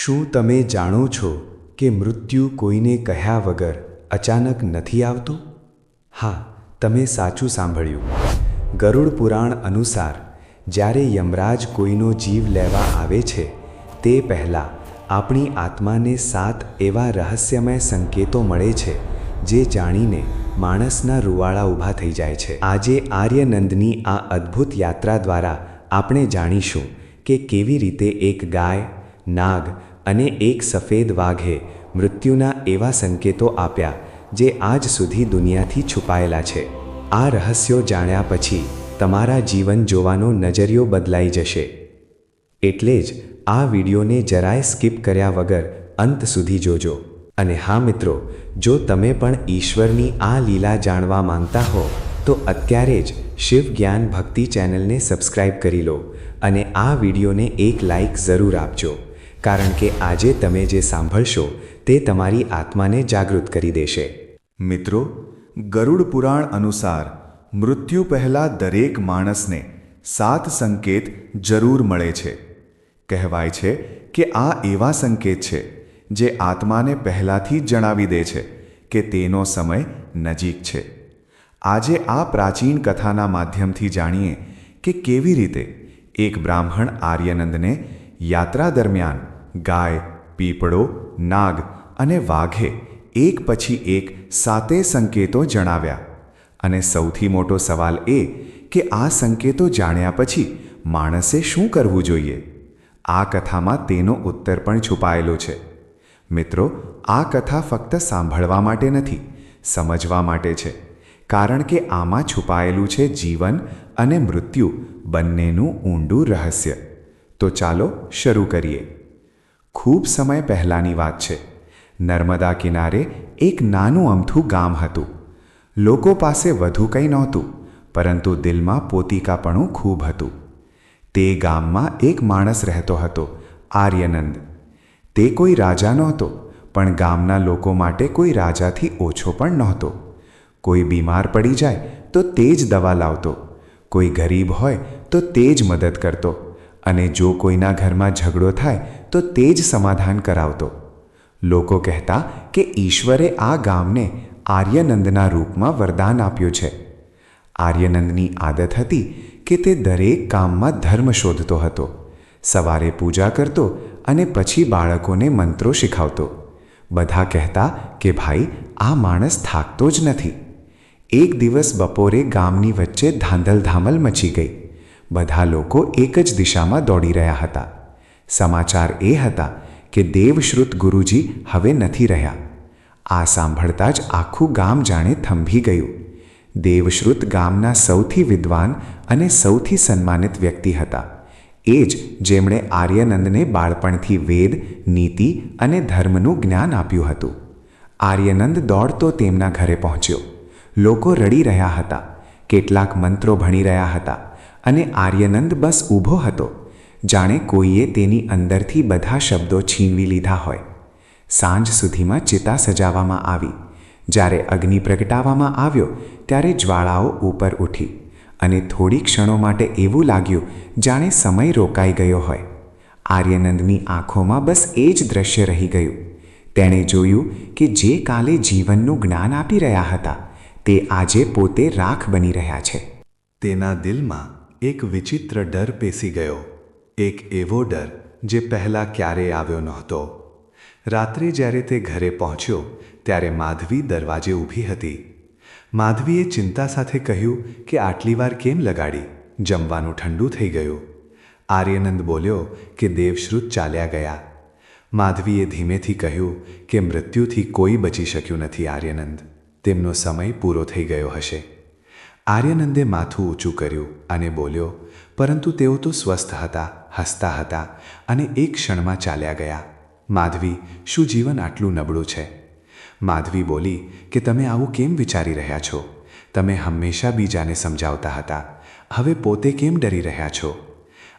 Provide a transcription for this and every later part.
શું તમે જાણો છો કે મૃત્યુ કોઈને કહ્યા વગર અચાનક નથી આવતું? હા, તમે સાચું સાંભળ્યું. ગરુડ પુરાણ અનુસાર જ્યારે યમરાજ કોઈનો જીવ લેવા આવે છે તે પહેલાં આપણી આત્માને 7 એવા રહસ્યમય સંકેતો મળે છે જે જાણીને માણસના રૂવાડા ઊભા થઈ જાય છે. આજે આર્યનંદની આ અદ્ભુત યાત્રા દ્વારા આપણે જાણીશું કે કેવી રીતે એક ગાય, નાગ અને એક સફેદ વાઘે મૃત્યુના એવા સંકેતો આપ્યા જે આજ સુધી દુનિયાથી છુપાયેલા છે. આ રહસ્યો જાણ્યા પછી તમારા જીવન જોવાનો નજરિયો બદલાઈ જશે. એટલે જ આ વિડીયોને જરાય સ્કીપ કર્યા વગર અંત સુધી જોજો. અને હા મિત્રો, જો તમે પણ ઈશ્વરની આ લીલા જાણવા માંગતા હો તો અત્યારે જ શિવ જ્ઞાન ભક્તિ ચેનલને સબસ્ક્રાઇબ કરી લો અને આ વિડીયોને એક લાઈક જરૂર આપજો, કારણ કે આજે તમે જે સાંભળશો તે તમારી આત્માને જાગૃત કરી દેશે. મિત્રો, ગરુડ પુરાણ અનુસાર મૃત્યુ પહેલાં દરેક માણસને 7 સંકેત જરૂર મળે છે. કહેવાય છે કે આ એવા સંકેત છે જે આત્માને પહેલાંથી જ જણાવી દે છે કે તેનો સમય નજીક છે. આજે આ પ્રાચીન કથાના માધ્યમથી જાણીએ કે કેવી રીતે એક બ્રાહ્મણ આર્યનંદને યાત્રા દરમિયાન ગાય, પીપળો, નાગ અને વાઘે એક પછી એક 7 સંકેતો જણાવ્યા. અને સૌથી મોટો સવાલ એ કે આ સંકેતો જાણ્યા પછી માણસે શું કરવું જોઈએ? આ કથામાં તેનો ઉત્તર પણ છુપાયેલો છે. મિત્રો, આ કથા ફક્ત સાંભળવા માટે નથી, સમજવા માટે છે, કારણ કે આમાં છુપાયેલું છે જીવન અને મૃત્યુ બંનેનું ઊંડું રહસ્ય. તો ચાલો શરૂ કરીએ. ખૂબ સમય પહેલાંની વાત છે. નર્મદા કિનારે એક નાનું અમથું ગામ હતું. લોકો પાસે વધુ કંઈ નહોતું, પરંતુ દિલમાં પોતીકાપણું ખૂબ હતું. તે ગામમાં એક માણસ રહેતો હતો, આર્યનંદ. તે કોઈ રાજા નહોતો, પણ ગામના લોકો માટે કોઈ રાજાથી ઓછો પણ નહોતો. કોઈ બીમાર પડી જાય તો તે જ દવા લાવતો, કોઈ ગરીબ હોય તો તે જ મદદ કરતો, અને જો કોઈના ઘરમાં ઝઘડો થાય તો તે જ સમાધાન કરાવતો. લોકો કહેતા કે ઈશ્વરે આ ગામને આર્યનંદના રૂપમાં વરદાન આપ્યું છે. આર્યનંદની આદત હતી કે તે દરેક કામમાં ધર્મ શોધતો હતો. સવારે પૂજા કરતો અને પછી બાળકોને મંત્રો શીખવતો. બધા કહેતા કે ભાઈ, આ માણસ થાકતો જ નથી. એક દિવસ બપોરે ગામની વચ્ચે ધાંધલધામલ મચી ગઈ. બધા લોકો એક જ દિશામાં દોડી રહ્યા હતા. સમાચાર એ હતા કે દેવશ્રુત ગુરુજી હવે નથી રહ્યા. આ સાંભળતા જ આખું ગામ જાણે થંભી ગયું. દેવશ્રુત ગામના સૌથી વિદ્વાન અને સૌથી સન્માનિત વ્યક્તિ હતા. એ જ જેમણે આર્યનંદને બાળપણથી વેદ, નીતિ અને ધર્મનું જ્ઞાન આપ્યું હતું. આર્યનંદ દોડતો તેમના ઘરે પહોંચ્યો. લોકો રડી રહ્યા હતા, કેટલાક મંત્રો ભણી રહ્યા હતા, અને આર્યનંદ બસ ઊભો હતો, જાણે કોઈએ તેની અંદરથી બધા શબ્દો છીનવી લીધા હોય. સાંજ સુધીમાં ચિતા સજાવવામાં આવી. જ્યારે અગ્નિ પ્રગટાવવામાં આવ્યો ત્યારે જ્વાળાઓ ઉપર ઉઠી, અને થોડી ક્ષણો માટે એવું લાગ્યું જાણે સમય રોકાઈ ગયો હોય. આર્યનંદની આંખોમાં બસ એ જ દ્રશ્ય રહી ગયું. તેણે જોયું કે જે કાલે જીવનનું જ્ઞાન આપી રહ્યા હતા તે આજે પોતે રાખ બની રહ્યા છે. તેના દિલમાં એક વિચિત્ર ડર પેસી ગયો. એક એવો ડર જે પહેલાં ક્યારેય આવ્યો નહોતો. રાત્રે જ્યારે તે ઘરે પહોંચ્યો ત્યારે માધવી દરવાજે ઊભી હતી. માધવીએ ચિંતા સાથે કહ્યું કે આટલી વાર કેમ લગાડી? જમવાનું ઠંડુ થઈ ગયું. આર્યનંદ બોલ્યો કે દેવશ્રુત ચાલ્યા ગયા. માધવીએ ધીમેથી કહ્યું કે મૃત્યુથી કોઈ બચી શક્યું નથી આર્યનંદ. તેમનો સમય પૂરો થઈ ગયો હશે. આર્યનંદે માથું ઊંચું કર્યું અને બોલ્યો, પરંતુ તેઓ તો સ્વસ્થ હતા, હસતા હતા અને એક ક્ષણમાં ચાલ્યા ગયા. માધવી, શું જીવન આટલું નબળું છે? માધવી બોલી કે તમે આવું કેમ વિચારી રહ્યા છો? તમે હંમેશા બીજાને સમજાવતા હતા, હવે પોતે કેમ ડરી રહ્યા છો?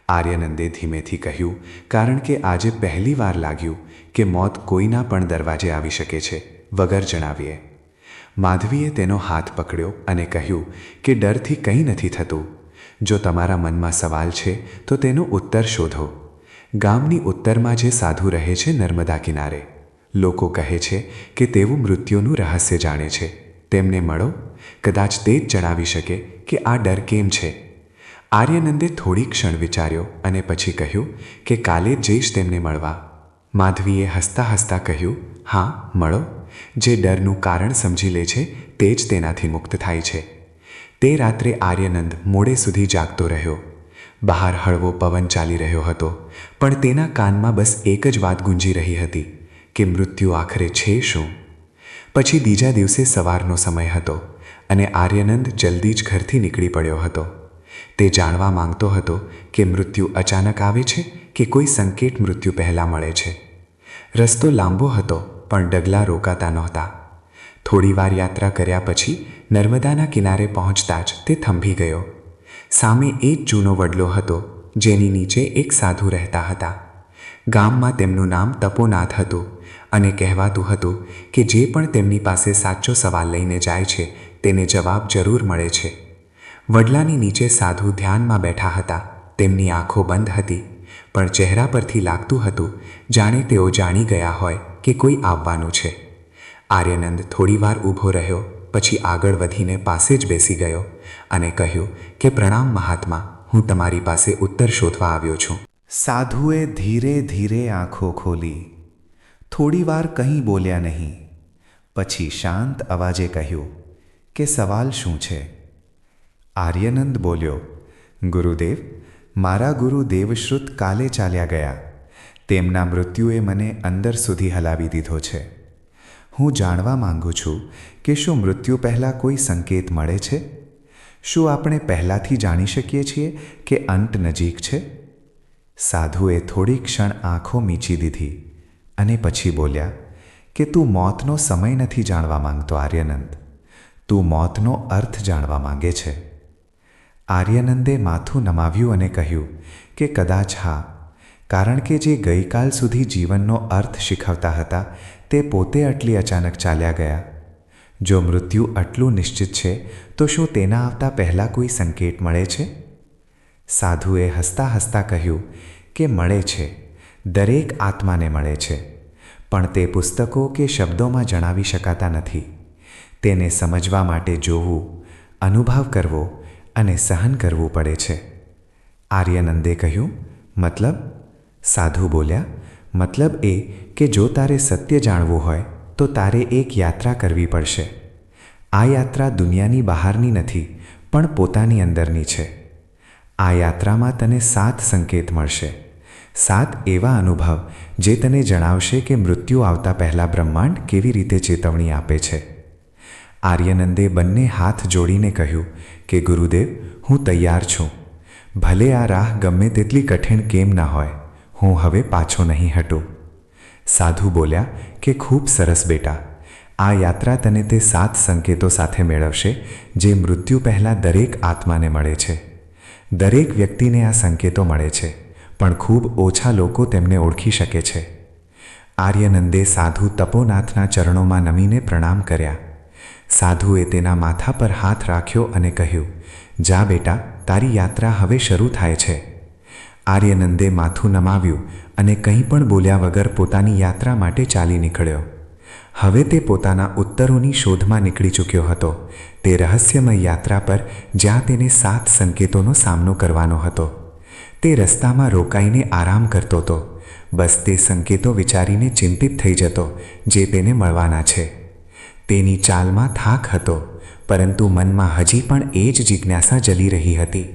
આર્યનંદે ધીમેથી કહ્યું, કારણ કે આજે પહેલી વાર લાગ્યું કે મોત કોઈના પણ દરવાજે આવી શકે છે, વગર જણાવીએ. માધવીએ તેનો હાથ પકડ્યો અને કહ્યું કે ડરથી કંઈ નથી થતું. જો તમારા મનમાં સવાલ છે તો તેનો ઉત્તર શોધો. ગામની ઉત્તરમાં જે સાધુ રહે છે નર્મદા કિનારે, લોકો કહે છે કે તેઓ મૃત્યુનું રહસ્ય જાણે છે. તેમને મળો, કદાચ તે જ જણાવી શકે કે આ ડર કેમ છે. આર્યનંદે થોડી ક્ષણ વિચાર્યો અને પછી કહ્યું કે કાલે જ જઈશ તેમને મળવા. માધવીએ હસતા હસતા કહ્યું, હા, મળો. જે ડરનું કારણ સમજી લે છે તે જ તેનાથી મુક્ત થાય છે. તે રાત્રે આર્યનંદ મોડે સુધી જાગતો રહ્યો. બહાર હળવો પવન ચાલી રહ્યો હતો, પણ તેના કાનમાં બસ એક જ વાત ગુંજી રહી હતી કે મૃત્યુ આખરે છે શું. પછી બીજા દિવસે સવારનો સમય હતો અને આર્યનંદ જલ્દી જ ઘરથી નીકળી પડ્યો હતો. તે જાણવા માંગતો હતો કે મૃત્યુ અચાનક આવે છે કે કોઈ સંકેત મૃત્યુ પહેલાં મળે છે. રસ્તો લાંબો હતો, પણ ડગલા રોકાતા નહોતા. થોડીવાર યાત્રા કર્યા પછી નર્મદાના કિનારે પહોંચતા જ તે થંભી ગયો. સામે એક જૂનો વડલો હતો, જેની નીચે એક સાધુ રહેતા હતા. ગામમાં તેમનું નામ તપોનાથ હતું અને કહેવાતું હતું કે જે પણ તેમની પાસે સાચો સવાલ લઈને જાય છે તેને જવાબ જરૂર મળે છે. વડલાની નીચે સાધુ ધ્યાનમાં બેઠા હતા. તેમની આંખો બંધ હતી, પણ ચહેરા પરથી લાગતું હતું જાણે તેઓ જાણી ગયા હોય કે કોઈ આવવાનું છે. આર્યનંદ થોડીવાર ઊભો રહ્યો, પછી આગળ વધીને પાસે જ બેસી ગયો અને કહ્યું કે પ્રણામ મહાત્મા, હું તમારી પાસે ઉત્તર શોધવા આવ્યો છું. સાધુએ ધીરે ધીરે આંખો ખોલી. થોડીવાર કંઈ બોલ્યા નહીં. પછી શાંત અવાજે કહ્યું કે સવાલ શું છે? આર્યનંદ બોલ્યો, ગુરુદેવ, મારા ગુરુ દેવશ્રુત કાલે ચાલ્યા ગયા. તેમના મૃત્યુએ મને અંદર સુધી હલાવી દીધો છે. હું જાણવા માંગુ છું કે શું મૃત્યુ પહેલાં કોઈ સંકેત મળે છે? શું આપણે પહેલાંથી જાણી શકીએ છીએ કે અંત નજીક છે? સાધુએ થોડી ક્ષણ આંખો મીચી દીધી અને પછી બોલ્યા કે તું મોતનો સમય નથી જાણવા માંગતો આર્યનંદ, તું મોતનો અર્થ જાણવા માંગે છે. આર્યનંદે માથું નમાવ્યું અને કહ્યું કે કદાચ હા, કારણ કે જે ગઈકાલ સુધી જીવનનો અર્થ શીખવતા હતા તે પોતે આટલી અચાનક ચાલ્યા ગયા. જો મૃત્યુ આટલું નિશ્ચિત છે તો શું તેના આવતા પહેલાં કોઈ સંકેત મળે છે? સાધુએ હસતા હસતા કહ્યું કે મળે છે, દરેક આત્માને મળે છે, પણ તે પુસ્તકો કે શબ્દોમાં જણાવી શકાતા નથી. તેને સમજવા માટે જોવું, અનુભવ કરવો અને સહન કરવું પડે છે. આર્યનંદે કહ્યું, મતલબ? સાધુ બોલ્યા, મતલબ એ કે જો તારે સત્ય જાણવું હોય તો તારે એક યાત્રા કરવી પડશે. આ યાત્રા દુનિયાની બહારની નથી, પણ પોતાની અંદરની છે. આ યાત્રામાં તને 7 સંકેત મળશે, 7 એવા અનુભવ જે તને જણાવશે કે મૃત્યુ આવતા પહેલાં બ્રહ્માંડ કેવી રીતે ચેતવણી આપે છે. આર્યનંદે બંને હાથ જોડીને કહ્યું કે ગુરુદેવ, હું તૈયાર છું. ભલે આ રાહ ગમે તેટલી કઠિન કેમ ના હોય, હું હવે પાછો નહીં હટું. સાધુ બોલ્યા કે ખૂબ સરસ બેટા, આ યાત્રા તને તે 7 સંકેતો સાથે મેળવશે જે મૃત્યુ પહેલાં દરેક આત્માને મળે છે. દરેક વ્યક્તિને આ સંકેતો મળે છે, પણ ખૂબ ઓછા લોકો તેમને ઓળખી શકે છે. આર્યનંદે સાધુ તપોનાથના ચરણોમાં નમીને પ્રણામ કર્યા. સાધુએ તેના માથા પર હાથ રાખ્યો અને કહ્યું, જા બેટા, તારી યાત્રા હવે શરૂ થાય છે. આર્યનંદે માથું નમાવ્યું અને કંઈ પણ બોલ્યા વગર પોતાની યાત્રા માટે ચાલી નીકળ્યો. હવે તે પોતાના ઉત્તરોની શોધમાં નીકળી ચૂક્યો હતો, તે રહસ્યમય યાત્રા પર જ્યાં તેને 7 સંકેતોનો સામનો કરવાનો હતો. તે રસ્તામાં રોકાઈને આરામ કરતો હતો, બસ તે સંકેતો વિચારીને ચિંતિત થઈ જતો જે તેને મળવાના છે. તેની ચાલમાં થાક હતો, પરંતુ મનમાં હજી પણ એ જ જિજ્ઞાસા જલી રહી હતી.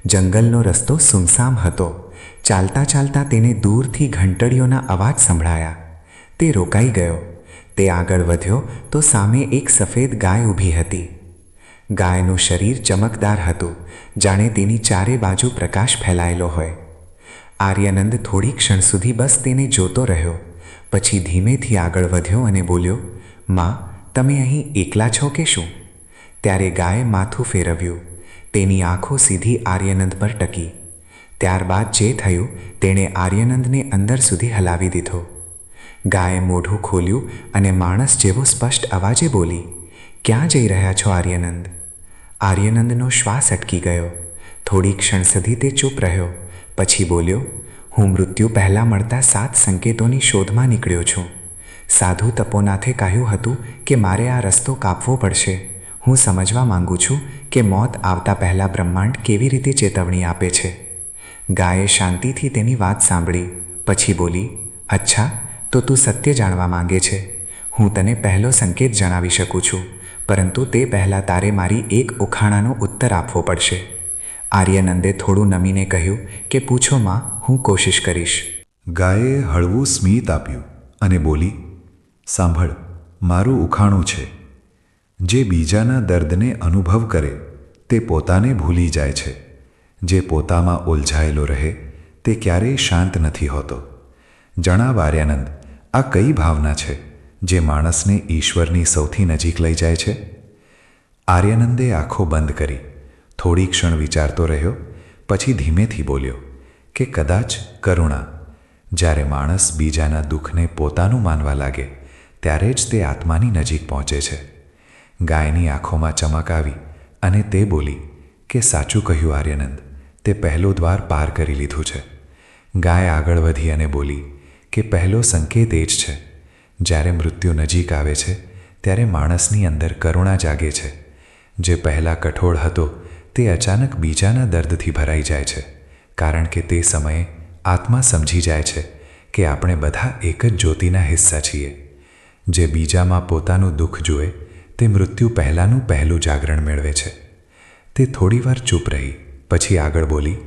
જંગલનો રસ્તો સુમસામ હતો. ચાલતા ચાલતા તેને દૂરથી ઘંટડીઓના અવાજ સંભળાયા. તે રોકાઈ ગયો. તે આગળ વધ્યો તો સામે એક સફેદ ગાય ઊભી હતી. ગાયનું શરીર ચમકદાર હતું, જાણે તેની ચારે બાજુ પ્રકાશ ફેલાયેલો હોય. આર્યનંદ થોડી ક્ષણ સુધી બસ તેને જોતો રહ્યો, પછી ધીમેથી આગળ વધ્યો અને બોલ્યો, માં, તમે અહીં એકલા છો કે શું? ત્યારે ગાયે માથું ફેરવ્યું. તેની આંખો સીધી આર્યનંદ પર ટકી. ત્યારબાદ જે થયું તેણે આર્યનંદને અંદર સુધી હલાવી દીધો. ગાયે મોઢું ખોલ્યું અને માણસ જેવો સ્પષ્ટ અવાજે બોલી, ક્યાં જઈ રહ્યા છો આર્યનંદ? આર્યનંદનો શ્વાસ અટકી ગયો. થોડી ક્ષણ સુધી તે ચૂપ રહ્યો, પછી બોલ્યો, હું મૃત્યુ પહેલાં મળતા 7 સંકેતોની શોધમાં નીકળ્યો છું. સાધુ તપોનાથે કહ્યું હતું કે મારે આ રસ્તો કાપવો પડશે. હું સમજવા માંગુ છું કે મોત આવતા પહેલાં બ્રહ્માંડ કેવી રીતે ચેતવણી આપે છે. ગાયે શાંતિથી તેની વાત સાંભળી. પછી બોલી, અચ્છા, તો તું સત્ય જાણવા માંગે છે. હું તને પહેલો સંકેત જણાવી શકું છું, પરંતુ તે પહેલાં તારે મારી એક ઉખાણાનો ઉત્તર આપવો પડશે. આર્યનંદે થોડું નમીને કહ્યું કે પૂછો માં, હું કોશિશ કરીશ. ગાયે હળવું સ્મિત આપ્યું અને બોલી, સાંભળ, મારું ઉખાણું છે. જે બીજાના દર્દને અનુભવ કરે તે પોતાને ભૂલી જાય છે. જે પોતામાં ઉલઝાયેલો રહે તે ક્યારેય શાંત નથી હોતો. જણાવ આર્યાનંદ, આ કઈ ભાવના છે જે માણસને ઈશ્વરની સૌથી નજીક લઈ જાય છે? આર્યાનંદે આંખો બંધ કરી થોડી ક્ષણ વિચારતો રહ્યો. પછી ધીમેથી બોલ્યો કે કદાચ કરુણા. જ્યારે માણસ બીજાના દુઃખને પોતાનું માનવા લાગે ત્યારે જ તે આત્માની નજીક પહોંચે છે. ગાયની આંખોમાં ચમક આવી અને તે બોલી કે સાચું કહ્યું આર્યનંદ, તે પહેલો દ્વાર પાર કરી લીધું છે. ગાય આગળ વધી અને બોલી કે પહેલો સંકેત એ જ છે. જ્યારે મૃત્યુ નજીક આવે છે ત્યારે માણસની અંદર કરુણા જાગે છે. જે પહેલાં કઠોળ હતો તે અચાનક બીજાના દર્દથી ભરાઈ જાય છે, કારણ કે તે સમયે આત્મા સમજી જાય છે કે આપણે બધા એક જ જ્યોતિના હિસ્સા છીએ. જે બીજામાં પોતાનું દુઃખ જુએ તે મૃત્યુ પહેલાંનું પહેલું જાગરણ મેળવે છે. તે થોડીવાર ચૂપ રહી. પછી આગળ બોલી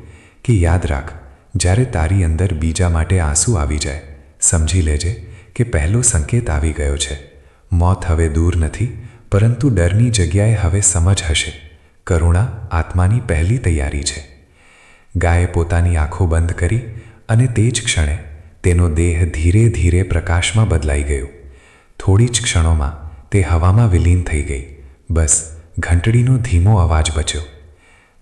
કે યાદ રાખ, જ્યારે તારી અંદર બીજા માટે આંસુ આવી જાય, સમજી લેજે કે પહેલો સંકેત આવી ગયો છે. મોત હવે દૂર નથી, પરંતુ ડરની જગ્યાએ હવે સમજ હશે. કરુણા આત્માની પહેલી તૈયારી છે. ગાયે પોતાની આંખો બંધ કરી અને તે જ ક્ષણે તેનો દેહ ધીરે ધીરે પ્રકાશમાં બદલાઈ ગયો. થોડી જ ક્ષણોમાં તે હવામાં વિલીન થઈ ગઈ. બસ ઘંટડીનો ધીમો અવાજ બચ્યો.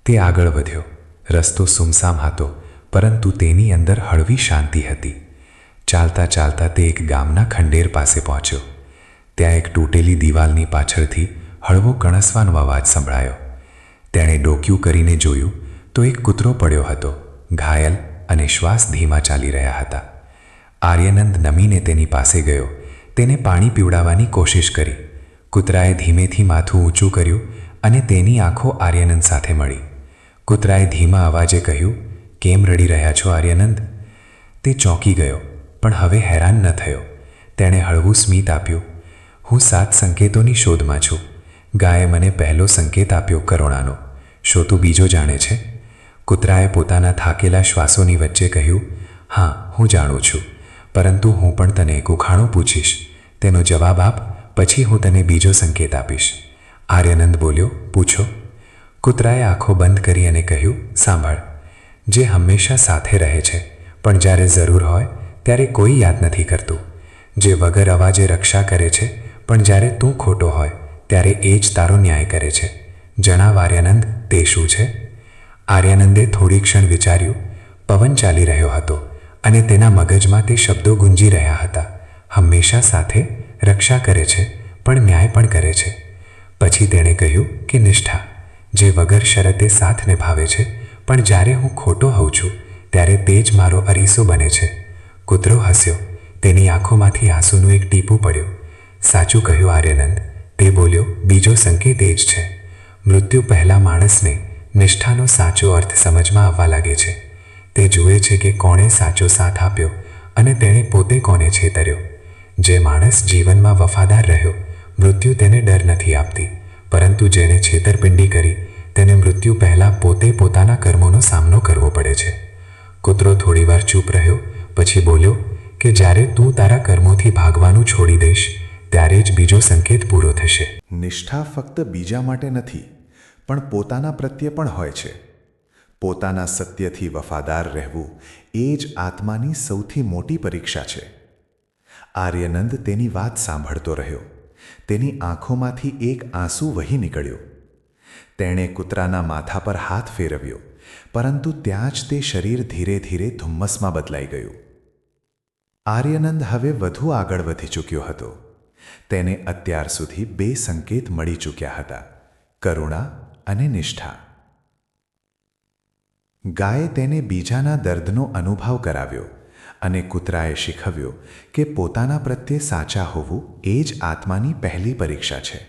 તે આગળ વધ્યો. રસ્તો સુમસામ હતો, પરંતુ તેની અંદર હળવી શાંતિ હતી. ચાલતા ચાલતા તે એક ગામના ખંડેર પાસે પહોંચ્યો. ત્યાં એક તૂટેલી દિવાલની પાછળથી હળવો કણસવાનો અવાજ સંભળાયો. તેણે ડોકિયું કરીને જોયું તો એક કૂતરો પડ્યો હતો, ઘાયલ અને શ્વાસ ધીમા ચાલી રહ્યા હતા. આર્યનંદ નમીને તેની પાસે ગયો. તેને પાણી પીવડાવવાની કોશિશ કરી. કૂતરાએ ધીમેથી માથું ઊંચું કર્યું અને તેની આંખો આર્યનંદ સાથે મળી. કૂતરાએ ધીમા અવાજે કહ્યું, કેમ રડી રહ્યા છો આર્યનંદ? તે ચોંકી ગયો, પણ હવે હેરાન ન થયો. તેણે હળવું સ્મિત આપ્યું, હું 7 સંકેતોની શોધમાં છું. ગાયે મને પહેલો સંકેત આપ્યો કરુણાનો. શું તું બીજો જાણે છે? કૂતરાએ પોતાના થાકેલા શ્વાસોની વચ્ચે કહ્યું, હા, હું જાણું છું, પરંતુ હું પણ તને એક ઉખાણો પૂછીશ. તેનો જવાબ આપ, પછી હું તને બીજો સંકેત આપીશ. આર્યનંદ બોલ્યો, પૂછો. કૂતરાએ આંખો બંધ કરી અને કહ્યું, સાંભળ. જે હંમેશા સાથે રહે છે, પણ જ્યારે જરૂર હોય ત્યારે કોઈ યાદ નથી કરતું. જે વગર અવાજે રક્ષા કરે છે, પણ જ્યારે તું ખોટો હોય ત્યારે એ જ તારો ન્યાય કરે છે. જણાવ આર્યાનંદ, તે શું છે? આર્યાનંદે થોડી ક્ષણ વિચાર્યું. પવન ચાલી રહ્યો હતો અને તેના મગજમાં તે શબ્દો ગુંજી રહ્યા હતા. હંમેશા સાથે, રક્ષા કરે છે, પણ ન્યાય પણ કરે છે. પછી તેણે કહ્યું કે નિષ્ઠા, જે વગર શરતે સાથ નિભાવે છે, પણ જ્યારે હું ખોટો હોઉં છું ત્યારે તે જ મારો અરીસો બને છે. કૂતરો હસ્યો. તેની આંખોમાંથી આંસુનું એક ટીપું પડ્યું. સાચું કહ્યું આર્યનંદ, તે બોલ્યો, બીજો સંકેત એ જ છે. મૃત્યુ પહેલાં માણસને નિષ્ઠાનો સાચો અર્થ સમજમાં આવવા લાગે છે. તે જુએ છે કે કોણે સાચો સાથ આપ્યો અને તેણે પોતે કોને છેતર્યો. જે માણસ જીવનમાં વફાદાર રહ્યો, મૃત્યુ તેને ડર નથી આપતી, પરંતુ જેણે છેતરપિંડી કરી તેને મૃત્યુ પહેલાં પોતે પોતાના કર્મોનો સામનો કરવો પડે છે. કૂતરો થોડીવાર ચૂપ રહ્યો. પછી બોલ્યો કે જ્યારે તું તારા કર્મોથી ભાગવાનું છોડી દઈશ ત્યારે જ બીજો સંકેત પૂરો થશે. નિષ્ઠા ફક્ત બીજા માટે નથી, પણ પોતાના પ્રત્યે પણ હોય છે. પોતાના સત્યથી વફાદાર રહેવું એ જ આત્માની સૌથી મોટી પરીક્ષા છે. આર્યનંદ તેની વાત સાંભળતો રહ્યો. તેની આંખોમાંથી એક આંસુ વહી નીકળ્યો. તેણે કૂતરાના માથા પર હાથ ફેરવ્યો, પરંતુ ત્યાં જ તે શરીર ધીરે ધીરે ધુમ્મસમાં બદલાઈ ગયું. આર્યનંદ હવે વધુ આગળ વધી ચૂક્યો હતો. તેને અત્યાર સુધી 2 સંકેત મળી ચૂક્યા હતા, કરુણા અને નિષ્ઠા. ગાયે તેને બીજાના દર્દનો અનુભવ કરાવ્યો અને કૂતરાએ શીખવ્યો કે પોતાના પ્રત્યે સાચા હોવું એ જ આત્માની પહેલી પરીક્ષા છે.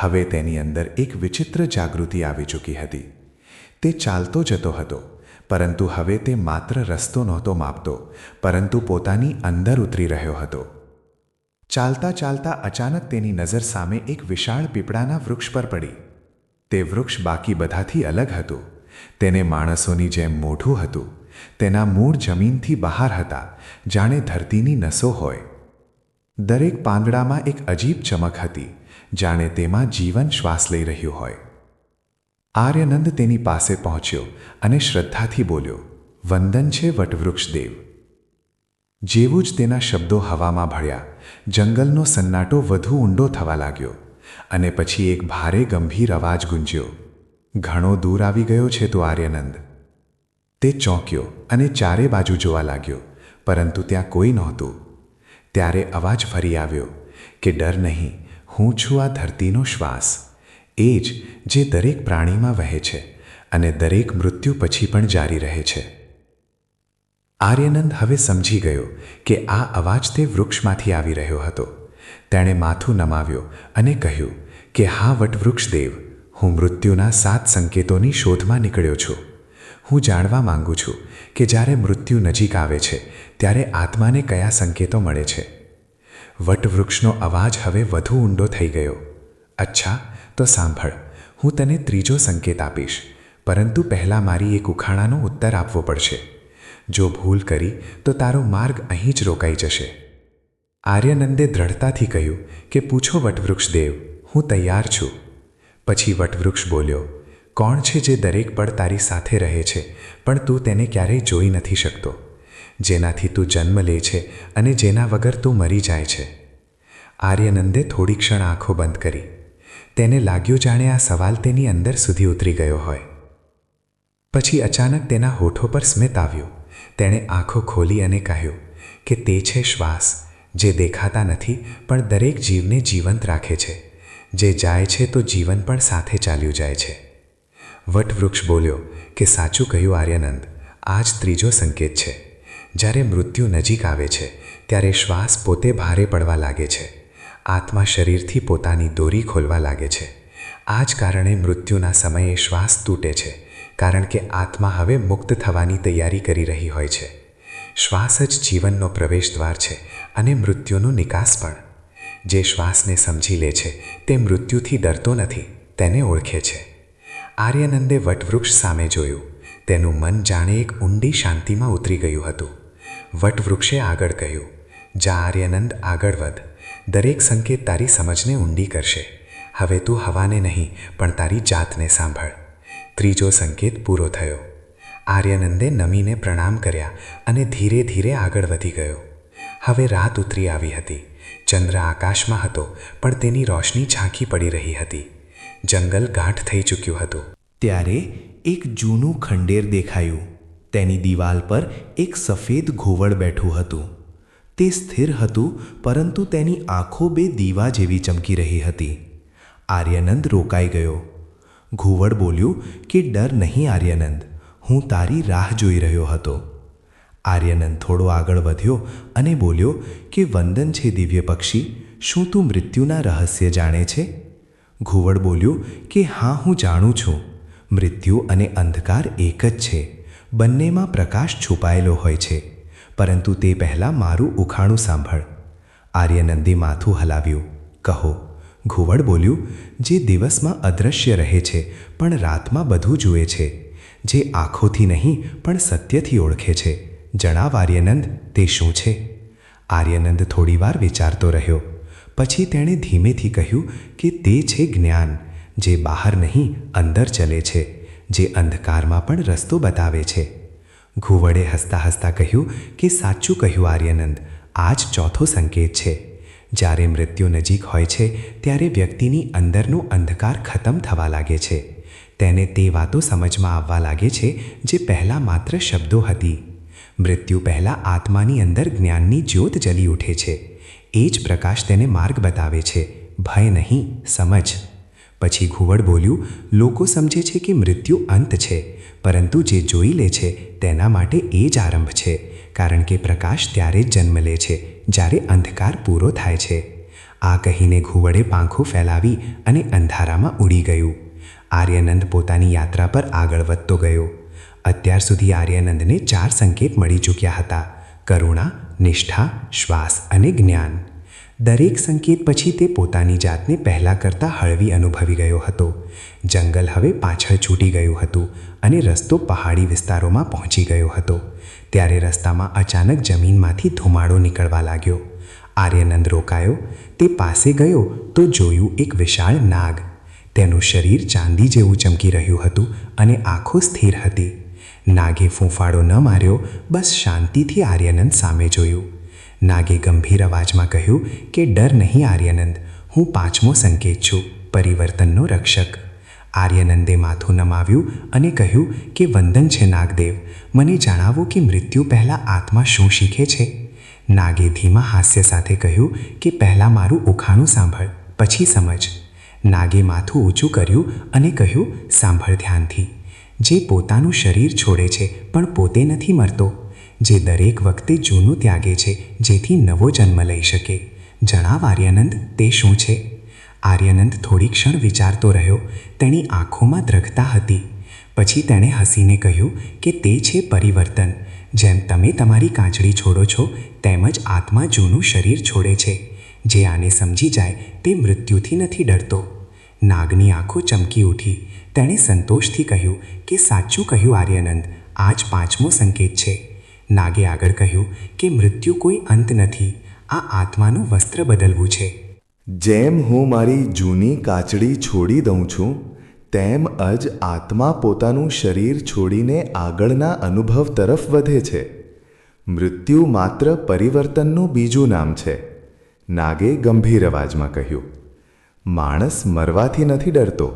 હવે તેની અંદર એક વિચિત્ર જાગૃતિ આવી ચૂકી હતી. તે ચાલતો જતો હતો, પરંતુ હવે તે માત્ર રસ્તો નહોતો માપતો, પરંતુ પોતાની અંદર ઉતરી રહ્યો હતો. ચાલતા ચાલતા અચાનક તેની નજર સામે એક વિશાળ પીપળાના વૃક્ષ પર પડી. તે વૃક્ષ બાકી બધાથી અલગ હતું. તેને માણસોની જેમ મોઢું હતું. તેના મૂળ જમીનથી બહાર હતા, જાણે ધરતીની નસો હોય. દરેક પાંદડામાં એક અજીબ ચમક હતી, જાણે તેમાં જીવન શ્વાસ લઈ રહ્યું હોય. આર્યનંદ તેની પાસે પહોંચ્યો અને શ્રદ્ધાથી બોલ્યો, વંદન છે વટવૃક્ષ દેવ. જેવું જ તેના શબ્દો હવામાં ભળ્યા, જંગલનો સન્નાટો વધુ ઊંડો થવા લાગ્યો અને પછી એક ભારે ગંભીર અવાજ ગુંજ્યો. ઘણો દૂર આવી ગયો છે તું આર્યનંદ. તે ચોંક્યો અને ચારે બાજુ જોવા લાગ્યો, પરંતુ ત્યાં કોઈ નહોતું. ત્યારે અવાજ ફરી આવ્યો કે ડર નહીં, હું છું આ ધરતીનો શ્વાસ, એ જ જે દરેક પ્રાણીમાં વહે છે અને દરેક મૃત્યુ પછી પણ જારી રહે છે. આર્યનંદ હવે સમજી ગયો કે આ અવાજ તે વૃક્ષમાંથી આવી રહ્યો હતો. તેણે માથું નમાવ્યો અને કહ્યું કે હા વટવૃક્ષ દેવ, હું મૃત્યુના 7 સંકેતોની શોધમાં નીકળ્યો છું. હું જાણવા માંગુ છું કે જ્યારે મૃત્યુ નજીક આવે છે ત્યારે આત્માને કયા સંકેતો મળે છે. વટવૃક્ષનો અવાજ હવે વધુ ઊંડો થઈ ગયો. અચ્છા, તો સાંભળ, હું તને ત્રીજો સંકેત આપીશ, પરંતુ પહેલાં મારી એક ઉખાણાનો ઉત્તર આપવો પડશે. જો ભૂલ કરી તો તારો માર્ગ અહીં જ રોકાઈ જશે. આર્યનંદે દ્રઢતાથી કહ્યું કે પૂછો વટવૃક્ષ દેવ, હું તૈયાર છું. પછી વટવૃક્ષ બોલ્યો, કોણ છે જે દરેક પળ તારી સાથે રહે છે પણ તું તેને ક્યારેય જોઈ નથી શકતો, જેનાથી તું જન્મ લે છે અને જેના વગર તું મરી જાય છે? આર્યનંદે થોડી ક્ષણ આંખો બંધ કરી. તેને લાગ્યું જાણે આ સવાલ તેની અંદર સુધી ઉતરી ગયો હોય. પછી અચાનક તેના હોઠો પર સ્મિત આવ્યું. તેણે આંખો ખોલી અને કહ્યું કે તે છે શ્વાસ, જે દેખાતા નથી પણ દરેક જીવને જીવંત રાખે છે. જે જાય છે તો જીવન પણ સાથે ચાલ્યું જાય છે. વટવૃક્ષ બોલ્યો કે સાચું કહ્યું આર્યનંદ, આ જ ત્રીજો સંકેત છે. જ્યારે મૃત્યુ નજીક આવે છે ત્યારે શ્વાસ પોતે ભારે પડવા લાગે છે. આત્મા શરીરથી પોતાની દોરી ખોલવા લાગે છે. આ જ કારણે મૃત્યુના સમયે શ્વાસ તૂટે છે, કારણ કે આત્મા હવે મુક્ત થવાની તૈયારી કરી રહી હોય છે. શ્વાસ જ જીવનનો પ્રવેશદ્વાર છે અને મૃત્યુનો નિકાસ પણ. જે શ્વાસને સમજી લે છે તે મૃત્યુથી ડરતો નથી, તેને ઓળખે છે. આર્યનંદે વટવૃક્ષ સામે જોયું. તેનું મન જાણે એક ઊંડી શાંતિમાં ઉતરી ગયું હતું. વટવૃક્ષે આગળ કહ્યું, જા આર્યનંદ, આગળ વધ. દરેક સંકેત તારી સમજને ઊંડી કરશે. હવે તું હવાને નહીં પણ તારી જાતને સાંભળ. ત્રીજો સંકેત પૂરો થયો. આર્યનંદે નમીને પ્રણામ કર્યા અને ધીરે ધીરે આગળ વધી ગયો. હવે રાત ઉતરી આવી હતી. ચંદ્ર આકાશમાં હતો પણ તેની રોશની ઝાંખી પડી રહી હતી. જંગલ ગાઢ થઈ ચૂક્યું હતું. ત્યારે એક જૂનું ખંડેર દેખાયું. તેની દિવાલ પર એક સફેદ ઘુવડ બેઠું હતું. તે સ્થિર હતું, પરંતુ તેની આંખો 2 દીવા જેવી ચમકી રહી હતી. આર્યનંદ રોકાઈ ગયો. ઘુવડ બોલ્યું કે ડર નહીં આર્યનંદ, હું તારી રાહ જોઈ રહ્યો હતો. આર્યનંદ થોડો આગળ વધ્યો અને બોલ્યો કે વંદન છે દિવ્ય પક્ષી, શું તું મૃત્યુના રહસ્ય જાણે છે? ઘુવડ બોલ્યું કે હા, હું જાણું છું. મૃત્યુ અને અંધકાર એક જ છે. બંનેમાં પ્રકાશ છુપાયેલો હોય છે. પરંતુ તે પહેલાં મારું ઉખાણું સાંભળ. આર્યનંદે માથું હલાવ્યું. કહો. ઘુવડ બોલ્યું, જે દિવસમાં અદૃશ્ય રહે છે પણ રાતમાં બધું જુએ છે, જે આંખોથી નહીં પણ સત્યથી ઓળખે છે. જણાવ આર્યનંદ, તે શું છે? આર્યનંદ થોડીવાર વિચારતો રહ્યો. પછી તેણે ધીમેથી કહ્યું કે તે છે જ્ઞાન, જે બહાર નહીં અંદર ચલે છે, જે અંધકારમાં પણ રસ્તો બતાવે છે. ઘુવડે હસતા હસતા કહ્યું કે સાચું કહ્યું આર્યનંદ, આ જ ચોથો સંકેત છે. જ્યારે મૃત્યુ નજીક હોય છે ત્યારે વ્યક્તિની અંદરનો અંધકાર ખતમ થવા લાગે છે. તેને તે વાતો સમજમાં આવવા લાગે છે જે પહેલાં માત્ર શબ્દો હતી. મૃત્યુ પહેલાં આત્માની અંદર જ્ઞાનની જ્યોત જલી ઉઠે છે. એ જ પ્રકાશ તેને માર્ગ બતાવે છે. ભય નહીં, સમજ. પછી ઘુવડ બોલ્યું, લોકો સમજે છે કે મૃત્યુ અંત છે, પરંતુ જે જોઈ લે છે તેના માટે એ જ આરંભ છે, કારણ કે પ્રકાશ ત્યારે જ જન્મ લે છે જ્યારે અંધકાર પૂરો થાય છે. આ કહીને ઘુવડે પાંખો ફેલાવી અને અંધારામાં ઉડી ગયું. આર્યનંદ પોતાની યાત્રા પર આગળ વધતો ગયો. અત્યાર સુધી આર્યનંદને 4 સંકેત મળી ચૂક્યા હતા: કરુણા, નિષ્ઠા, શ્વાસ અને જ્ઞાન. દરેક સંકેત પછી તે પોતાની જાતને પહેલાં કરતાં હળવી અનુભવી ગયો હતો. જંગલ હવે પાછળ છૂટી ગયું હતું અને રસ્તો પહાડી વિસ્તારોમાં પહોંચી ગયો હતો. ત્યારે રસ્તામાં અચાનક જમીનમાંથી ધુમાડો નીકળવા લાગ્યો. આર્યનંદ રોકાયો. તે પાસે ગયો તો જોયું એક વિશાળ નાગ. તેનું શરીર ચાંદી જેવું ચમકી રહ્યું હતું અને આંખો સ્થિર હતી. નાગે ફૂંફાડો ન માર્યો, બસ શાંતિથી આર્યનંદ સામે જોયું. નાગે ગંભીર અવાજમાં કહ્યું કે ડર નહીં આર્યનંદ, હું 5મો સંકેત છું, પરિવર્તનનો રક્ષક. આર્યનંદે માથું નમાવ્યું અને કહ્યું કે વંદન છે નાગદેવ, મને જણાવો કે મૃત્યુ પહેલાં આત્મા શું શીખે છે? નાગે ધીમા હાસ્ય સાથે કહ્યું કે પહેલાં મારું ઉખાણું સાંભળ, પછી સમજ. નાગે માથું ઊંચું કર્યું અને કહ્યું, સાંભળ ધ્યાનથી. જે પોતાનું શરીર છોડે છે પણ પોતે નથી મરતો, જે દરેક વખતે જૂનું ત્યાગે છે જેથી નવો જન્મ લઈ શકે. જણાવ આર્યનંદ, તે શું છે? આર્યનંદ થોડી ક્ષણ વિચારતો રહ્યો. તેની આંખોમાં દ્રઢતા હતી. પછી તેણે હસીને કહ્યું કે તે છે પરિવર્તન. જેમ તમે તમારી કાંચળી છોડો છો તેમ જ આત્મા જૂનું શરીર છોડે છે. જે આને સમજી જાય તે મૃત્યુથી નથી ડરતો. નાગની આંખો ચમકી ઉઠી. તેણે સંતોષથી કહ્યું કે સાચું કહ્યું આર્યનંદ, આ જ 5મો સંકેત છે. નાગે આગળ કહ્યું કે મૃત્યુ કોઈ અંત નથી, આ આત્માનું વસ્ત્ર બદલવું છે. જેમ હું મારી જૂની કાચડી છોડી દઉં છું, તેમ જ આત્મા પોતાનું શરીર છોડીને આગળના અનુભવ તરફ વધે છે. મૃત્યુ માત્ર પરિવર્તનનું બીજું નામ છે. નાગે ગંભીર અવાજમાં કહ્યું. માણસ મરવાથી નથી ડરતો,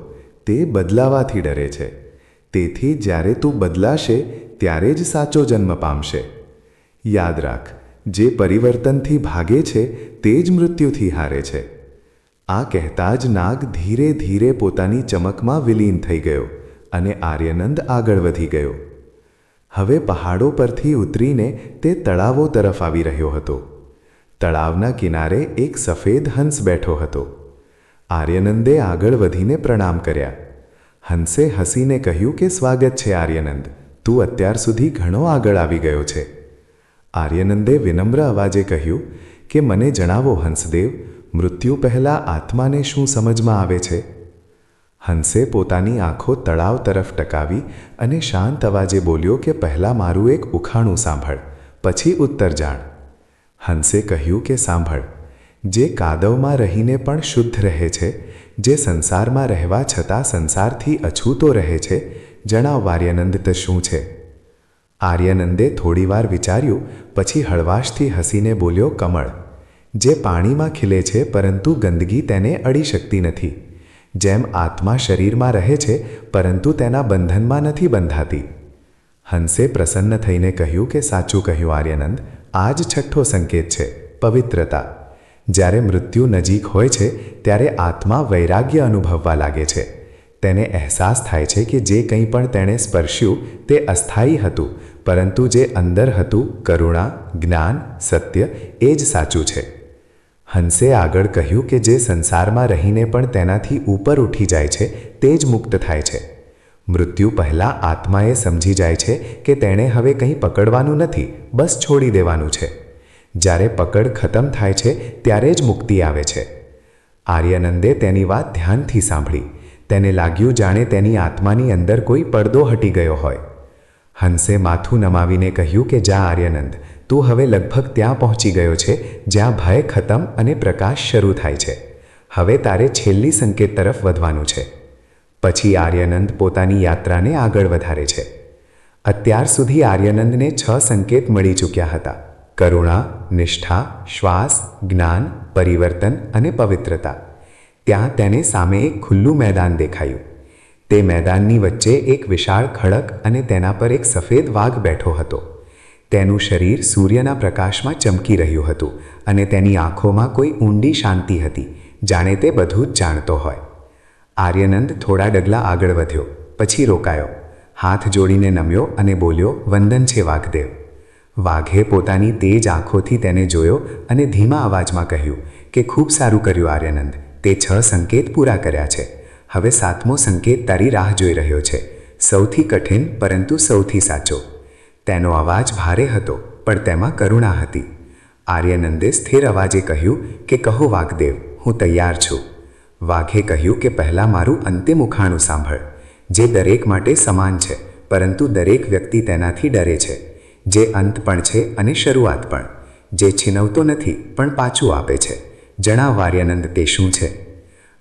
તે બદલાવાથી ડરે છે. તેથી જ્યારે તું બદલાશે ત્યારે જ સાચો જન્મ પામશે. યાદ રાખ, જે પરિવર્તનથી ભાગે છે તે જ મૃત્યુથી હારે છે. આ કહેતા જ નાગ ધીરે ધીરે પોતાની ચમકમાં વિલીન થઈ ગયો અને આર્યનંદ આગળ વધી ગયો. હવે પહાડો પરથી ઉતરીને તે તળાવો તરફ આવી રહ્યો હતો. તળાવના કિનારે એક સફેદ હંસ બેઠો હતો. આર્યનંદે આગળ વધીને પ્રણામ કર્યા. હંસે હસીને કહ્યું કે સ્વાગત છે આર્યનંદ, તું અત્યાર સુધી ઘણો આગળ આવી ગયો છે. આર્યનંદે વિનમ્ર અવાજે કહ્યું કે મને જણાવો હંસદેવ, મૃત્યુ પહેલાં આત્માને શું સમજમાં આવે છે? હંસે પોતાની આંખો તળાવ તરફ ટકાવી અને શાંત અવાજે બોલ્યો કે પહેલાં મારું એક ઉખાણું સાંભળ, પછી ઉત્તર જાણ. હંસે કહ્યું કે સાંભળ. જે કાદવમાં રહીને પણ શુદ્ધ રહે છે, જે સંસારમાં રહેવા છતાં સંસારથી અછૂતો રહે છે, જણાવ આર્યનંદ તે શું છે? આર્યનંદે થોડીવાર વિચાર્યું, પછી હળવાશથી હસીને બોલ્યો, કમળ. જે પાણીમાં ખીલે છે પરંતુ ગંદકી તેને અડી શકતી નથી. જેમ આત્મા શરીરમાં રહે છે પરંતુ તેના બંધનમાં નથી બંધાતી. હંસે પ્રસન્ન થઈને કહ્યું કે સાચું કહ્યું આર્યનંદ, આ જ 6થો સંકેત છે, પવિત્રતા. જ્યારે મૃત્યુ નજીક હોય છે ત્યારે આત્મા વૈરાગ્ય અનુભવવા લાગે છે. તેને અહેસાસ થાય છે કે જે કંઈ પણ તેણે સ્પર્શ્યું તે અસ્થાયી હતું, પરંતુ જે અંદર હતું, કરુણા, જ્ઞાન, સત્ય, એ જ સાચું છે. હંસે આગળ કહ્યું કે જે સંસારમાં રહીને પણ તેનાથી ઉપર ઉઠી જાય છે તે જ મુક્ત થાય છે. મૃત્યુ પહેલાં આત્માએ સમજી જાય છે કે તેણે હવે કંઈ પકડવાનું નથી, બસ છોડી દેવાનું છે. જ્યારે પકડ ખતમ થાય છે ત્યારે જ મુક્તિ આવે છે. આર્યનંદે તેની વાત ધ્યાનથી સાંભળી. તેને લાગ્યું જાણે તેની આત્માની અંદર કોઈ પડદો હટી ગયો હોય. હંસે માથું નમાવીને કહ્યું કે જા આર્યનંદ, તું હવે લગભગ ત્યાં પહોંચી ગયો છે જ્યાં ભય ખતમ અને પ્રકાશ શરૂ થાય છે. હવે તારે છેલ્લી સંકેત તરફ વધવાનું છે. પછી આર્યનંદ પોતાની યાત્રાને આગળ વધારે છે. અત્યાર સુધી આર્યનંદને 6 સંકેત મળી ચૂક્યા હતા: કરુણા, નિષ્ઠા, શ્વાસ, જ્ઞાન, પરિવર્તન અને પવિત્રતા. ત્યાં તેને સામે એક ખુલ્લું મેદાન દેખાયું. તે મેદાનની વચ્ચે એક વિશાળ ખડક અને તેના પર એક સફેદ વાઘ બેઠો હતો. તેનું શરીર સૂર્યના પ્રકાશમાં ચમકી રહ્યું હતું અને તેની આંખોમાં કોઈ ઊંડી શાંતિ હતી, જાણે તે બધું જ જાણતો હોય. આર્યનંદ થોડા ડગલા આગળ વધ્યો, પછી રોકાયો. હાથ જોડીને નમ્યો અને બોલ્યો, વંદન છે વાઘદેવ. વાઘે પોતાની તેજ આંખોથી તેને જોયો અને ધીમા અવાજમાં કહ્યું કે ખૂબ સારું કર્યું આર્યનંદ, તે 6 સંકેત પૂરા કર્યા છે. હવે 7મો સંકેત તારી રાહ જોઈ રહ્યો છે. સૌથી કઠિન પરંતુ સૌથી સાચો. તેનો અવાજ ભારે હતો, પણ તેમાં કરુણા હતી. આર્યનંદે સ્થિર અવાજે કહ્યું કે કહો વાઘદેવ, હું તૈયાર છું. વાઘે કહ્યું કે પહેલાં મારું અંતિમ ઉખાણું સાંભળ, જે દરેક માટે સમાન છે, પરંતુ દરેક વ્યક્તિ તેનાથી ડરે છે. જે અંત પણ છે અને શરૂઆત પણ, જે છીનવતો નથી પણ પાછું આપે છે. જણાવ આર્યનંદ, તે શું છે?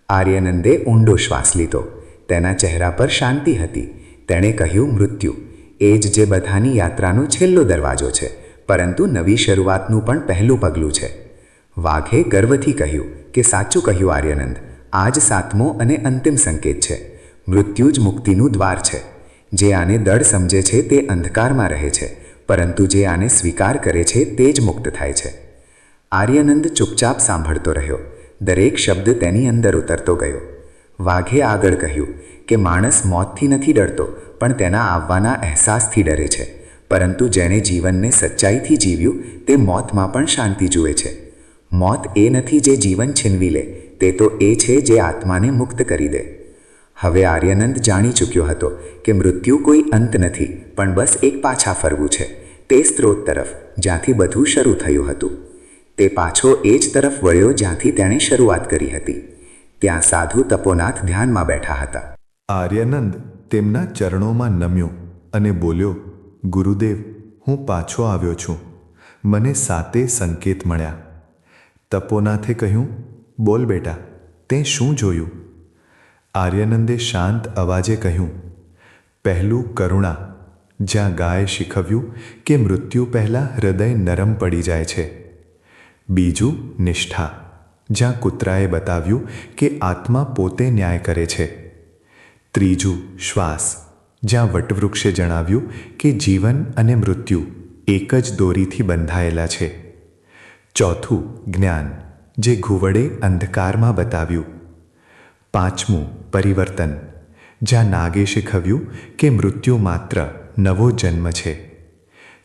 આર્યનંદે ઊંડો શ્વાસ લીધો. તેના ચહેરા પર શાંતિ હતી. તેણે કહ્યું, મૃત્યુ. એ જ જે બધાની યાત્રાનો છેલ્લો દરવાજો છે, પરંતુ નવી શરૂઆતનું પણ પહેલું પગલું છે. વાઘે ગર્વથી કહ્યું કે સાચું કહ્યું આર્યનંદ, આ જ 7મો અને અંતિમ સંકેત છે. મૃત્યુ જ મુક્તિનું દ્વાર છે. જે આને દળ સમજે છે તે અંધકારમાં રહે છે, પરંતુ જે આને સ્વીકાર કરે છે તે જ મુક્ત થાય છે. આર્યનંદ ચૂપચાપ સાંભળતો રહ્યો. દરેક શબ્દ તેની અંદર ઉતરતો ગયો. વાઘે આગળ કહ્યું કે માણસ મોતથી નથી ડરતો, પણ તેના આવવાના અહેસાસથી ડરે છે. પરંતુ જેણે જીવનને સચ્ચાઈથી જીવ્યું તે મોતમાં પણ શાંતિ જુએ છે. મોત એ નથી જે જીવન છીનવી લે, તે તો એ છે જે આત્માને મુક્ત કરી દે. હવે આર્યનંદ જાણી ચૂક્યો હતો કે મૃત્યુ કોઈ અંત નથી, પણ બસ એક પાછા ફરવું છે, તે સ્ત્રોત તરફ જ્યાંથી બધું શરૂ થયું હતું. તે પાછો એ જ તરફ વળ્યો જ્યાંથી તેણે શરૂઆત કરી હતી. ત્યાં સાધુ તપોનાથ ધ્યાનમાં બેઠા હતા. આર્યનંદ તેમના ચરણોમાં નમ્યો અને બોલ્યો, ગુરુદેવ, હું પાછો આવ્યો છું. મને 7 સંકેત મળ્યા. તપોનાથે કહ્યું, બોલ બેટા, તે શું જોયું? આર્યનંદે શાંત અવાજે કહ્યું, પહેલું કરુણા, જ્યાં ગાયે શીખવ્યું કે મૃત્યુ પહેલાં હૃદય નરમ પડી જાય છે. બીજું નિષ્ઠા, જ્યાં કૂતરાએ બતાવ્યું કે આત્મા પોતે ન્યાય કરે છે. ત્રીજું શ્વાસ, જ્યાં વટવૃક્ષે જણાવ્યું કે જીવન અને મૃત્યુ એક જ દોરીથી બંધાયેલા છે. ચોથું જ્ઞાન, જે ઘુવડે અંધકારમાં બતાવ્યું. પાંચમું પરિવર્તન, જ્યાં નાગે શીખવ્યું કે મૃત્યુ માત્ર નવો જન્મ છે.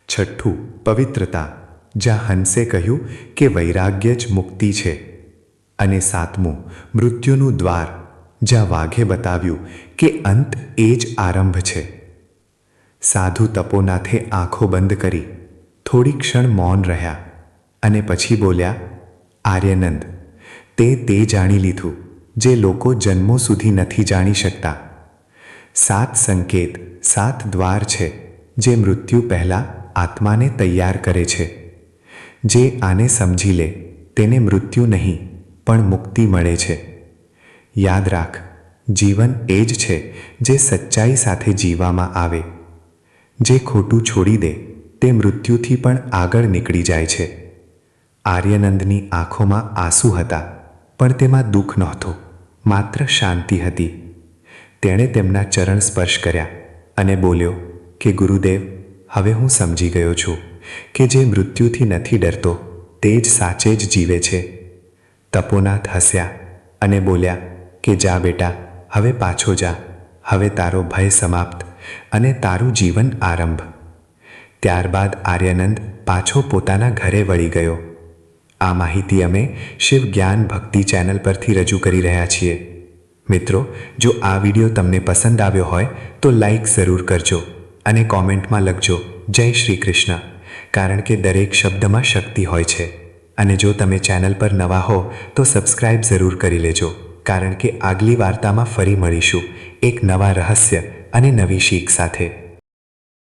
છઠ્ઠું પવિત્રતા, જ્યાં હંસે કહ્યું કે વૈરાગ્ય જ મુક્તિ છે. અને સાતમું મૃત્યુનું દ્વાર, જ્યાં વાઘે બતાવ્યું કે અંત એ જ આરંભ છે. સાધુ તપોનાથે આંખો બંધ કરી થોડી ક્ષણ મૌન રહ્યા અને પછી બોલ્યા, આર્યનંદ, તે જાણી લીધું જે લોકો જન્મો સુધી નથી જાણી શકતા. 7 સંકેત, 7 દ્વાર છે જે મૃત્યુ પહેલાં આત્માને તૈયાર કરે છે. જે આને સમજી લે તેને મૃત્યુ નહીં પણ મુક્તિ મળે છે. યાદ રાખ, જીવન એ જ છે જે સચ્ચાઈ સાથે જીવવામાં આવે. જે ખોટું છોડી દે તે મૃત્યુથી પણ આગળ નીકળી જાય છે. આર્યનંદની આંખોમાં આંસુ હતા, પણ તેમાં દુઃખ નહોતું, માત્ર શાંતિ હતી. તેણે તેમના ચરણ સ્પર્શ કર્યા અને બોલ્યો કે ગુરુદેવ, હવે હું સમજી ગયો છું કે જે મૃત્યુથી નથી ડરતો તે જ સાચે જ જીવે છે. તપોનાથ હસ્યા અને બોલ્યા કે જા બેટા, હવે પાછો જા. હવે તારો ભય સમાપ્ત અને તારું જીવન આરંભ. ત્યારબાદ આર્યનંદ પાછો પોતાના ઘરે વળી ગયો. આ માહિતી અમે શિવ જ્ઞાન ભક્તિ ચેનલ પરથી રજૂ કરી રહ્યા છીએ. મિત્રો, જો આ વિડીયો તમને પસંદ આવ્યો હોય તો લાઈક જરૂર કરજો અને કોમેન્ટમાં લખજો જય શ્રી કૃષ્ણ, કારણ કે દરેક શબ્દમાં શક્તિ હોય છે. અને જો તમે ચેનલ પર નવા હો તો સબસ્ક્રાઇબ જરૂર કરી લેજો, કારણ કે આગલી વાર્તામાં ફરી મળીશું એક નવા રહસ્ય અને નવી શીખ સાથે.